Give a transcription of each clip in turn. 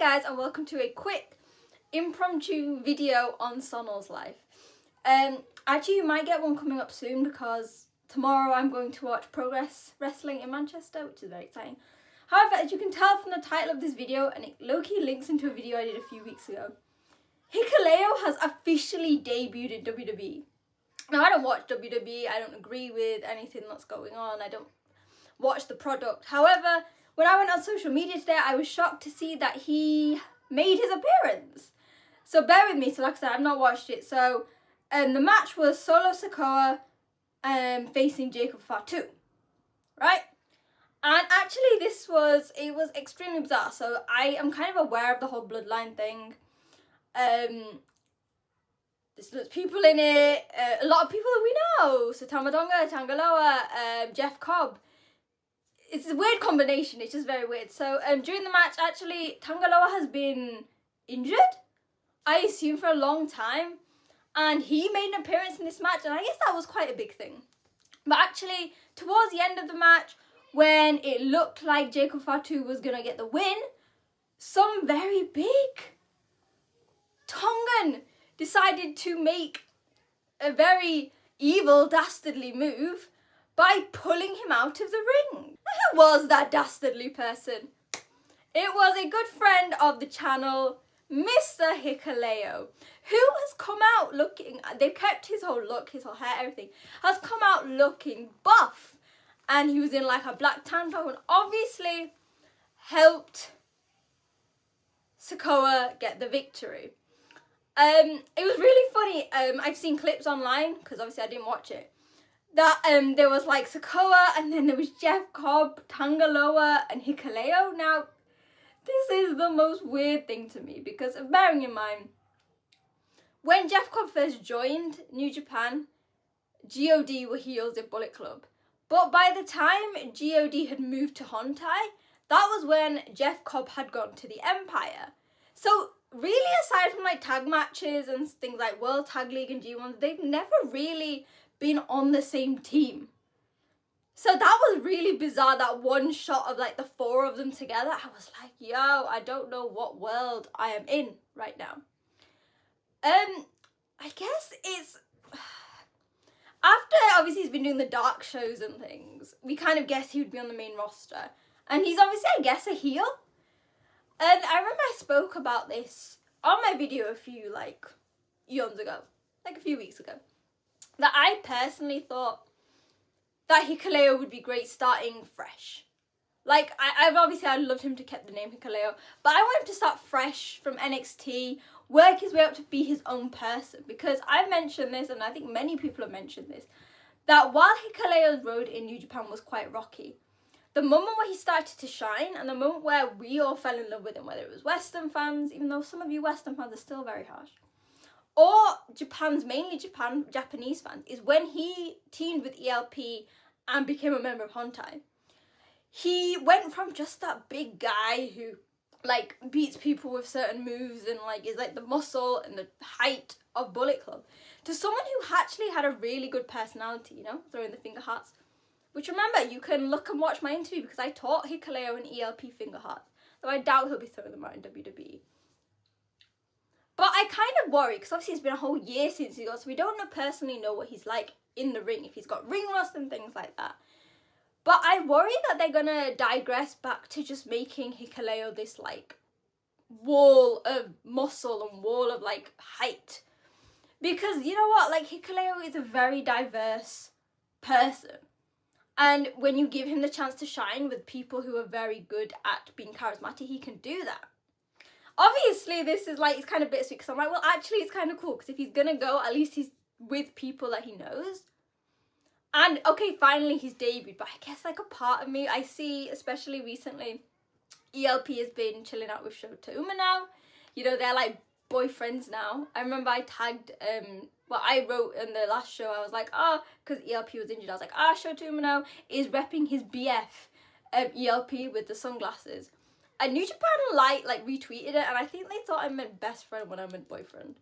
guys, and welcome to a quick impromptu video on Sonal's life. Actually you might get one coming up soon because tomorrow I'm going to watch Progress Wrestling in Manchester, which is very exciting. However, as you can tell from the title of this video, and it low-key links into a video I did a few weeks ago, Hikuleo has officially debuted in WWE. Now, I don't watch WWE, I don't agree with anything that's going on, I don't watch the product. However, when I went on social media today, I was shocked to see that he made his appearance. So bear with me, so like I said, I've not watched it. So the match was Solo Sikoa facing Jacob Fatu, right? And actually it was extremely bizarre. So I am kind of aware of the whole bloodline thing. There's people in it, a lot of people that we know. So Tamadonga, Tangaloa, Jeff Cobb. It's a weird combination, it's just very weird. So during the match, actually, Tangaloa has been injured, I assume for a long time. And he made an appearance in this match, and I guess that was quite a big thing. But actually, towards the end of the match, when it looked like Jacob Fatu was going to get the win, some very big Tongan decided to make a very evil, dastardly move by pulling him out of the ring. Who was that dastardly person? It was a good friend of the channel, Mr. Hikuleo, who has come out looking, they've kept his whole look, his whole hair, everything, has come out looking buff. And he was in like a black tank top and obviously helped Sikoa get the victory. It was really funny. I've seen clips online, because obviously I didn't watch it, that there was like Sikoa, and then there was Jeff Cobb, Tangaloa, and Hikuleo. Now, this is the most weird thing to me, because bearing in mind, when Jeff Cobb first joined New Japan, God were heels in Bullet Club. But by the time God had moved to Hontai, that was when Jeff Cobb had gone to the Empire. So really, aside from like tag matches and things like World Tag League and G1s, they've never really been on the same team. So that was really bizarre, that one shot of like the four of them together. I was like, yo, I don't know what world I am in right now. I guess it's after obviously he's been doing the dark shows and things, we kind of guess he would be on the main roster. And he's obviously, I guess, a heel. And I remember I spoke about this on my video a few like eons ago, like a few weeks ago, that I personally thought that Hikuleo would be great starting fresh. Like, I'd loved him to keep the name Hikuleo, but I want him to start fresh from NXT, work his way up to be his own person, because I've mentioned this, and I think many people have mentioned this, that while Hikuleo's road in New Japan was quite rocky, the moment where he started to shine, and the moment where we all fell in love with him, whether it was Western fans, even though some of you Western fans are still very harsh, or Japanese fans, is when he teamed with ELP and became a member of Hontai. He went from just that big guy who like beats people with certain moves and like is like the muscle and the height of Bullet Club, to someone who actually had a really good personality, you know, throwing the finger hearts. Which, remember, you can look and watch my interview because I taught Hikuleo and ELP finger hearts, though I doubt he'll be throwing them out in WWE. But I kind of worry, because obviously it's been a whole year since he got, so we don't personally know what he's like in the ring, if he's got ring rust and things like that. But I worry that they're going to digress back to just making Hikuleo this, like, wall of muscle and wall of, like, height. Because, you know what, like, Hikuleo is a very diverse person. And when you give him the chance to shine with people who are very good at being charismatic, he can do that. Obviously, this is like, it's kind of bittersweet because I'm like, well, actually, it's kind of cool because if he's going to go, at least he's with people that he knows. And, okay, finally he's debuted, but I guess like a part of me, I see, especially recently, ELP has been chilling out with Shota Uma now. You know, they're like boyfriends now. I remember I tagged, I wrote in the last show, I was like, because ELP was injured, I was like, Shota Uma now is repping his BF, ELP with the sunglasses. And New Japan like retweeted it, and I think they thought I meant best friend when I meant boyfriend.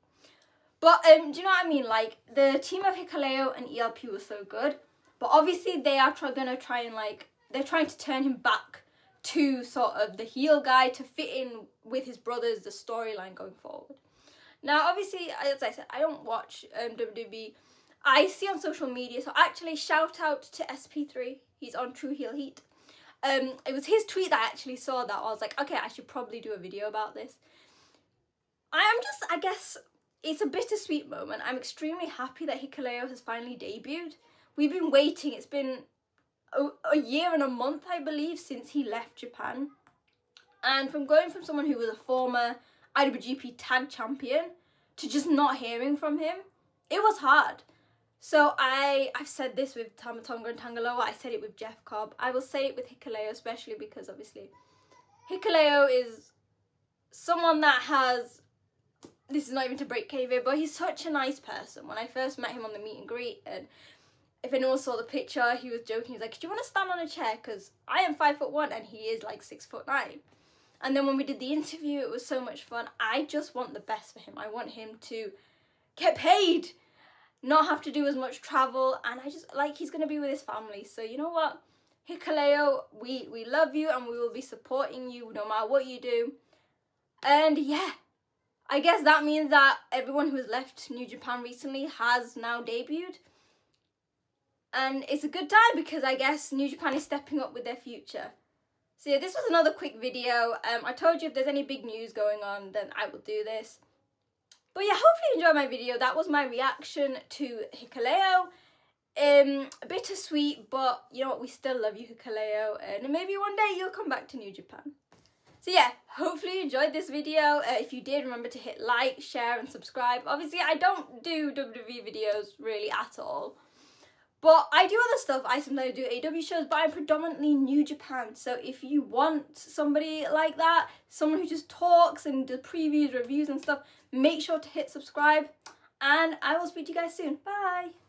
But do you know what I mean? Like, the team of Hikuleo and ELP was so good, but obviously they are gonna try and like, they're trying to turn him back to sort of the heel guy to fit in with his brothers, the storyline going forward. Now, obviously, as I said, I don't watch WWE. I see on social media, so actually shout out to SP3. He's on True Heel Heat. It was his tweet that I actually saw that. I was like, okay, I should probably do a video about this. I guess, it's a bittersweet moment. I'm extremely happy that Hikuleo has finally debuted. We've been waiting. It's been a year and a month, I believe, since he left Japan. And from going from someone who was a former IWGP Tag Champion to just not hearing from him, it was hard. So I've said this with Tama Tonga and Tangaloa. I said it with Jeff Cobb. I will say it with Hikuleo, especially because obviously Hikuleo is someone that has, this is not even to break kayfabe, but he's such a nice person. When I first met him on the meet and greet, and if anyone saw the picture, he was joking. He was like, do you want to stand on a chair? Because I am 5'1" and he is like 6'9". And then when we did the interview, it was so much fun. I just want the best for him. I want him to get paid, not have to do as much travel, and I just, like, he's going to be with his family. So you know what? Hikuleo, we love you and we will be supporting you no matter what you do. And yeah, I guess that means that everyone who has left New Japan recently has now debuted. And it's a good time because I guess New Japan is stepping up with their future. So yeah, this was another quick video. I told you if there's any big news going on, then I will do this. But yeah, hopefully you enjoyed my video. That was my reaction to Hikuleo. Bittersweet, but you know what? We still love you, Hikuleo. And maybe one day you'll come back to New Japan. So yeah, hopefully you enjoyed this video. If you did, remember to hit like, share and subscribe. Obviously, I don't do WWE videos really at all. But I do other stuff. I sometimes do AEW shows, but I'm predominantly New Japan. So if you want somebody like that, someone who just talks and does previews, reviews and stuff, make sure to hit subscribe. And I will speak to you guys soon. Bye!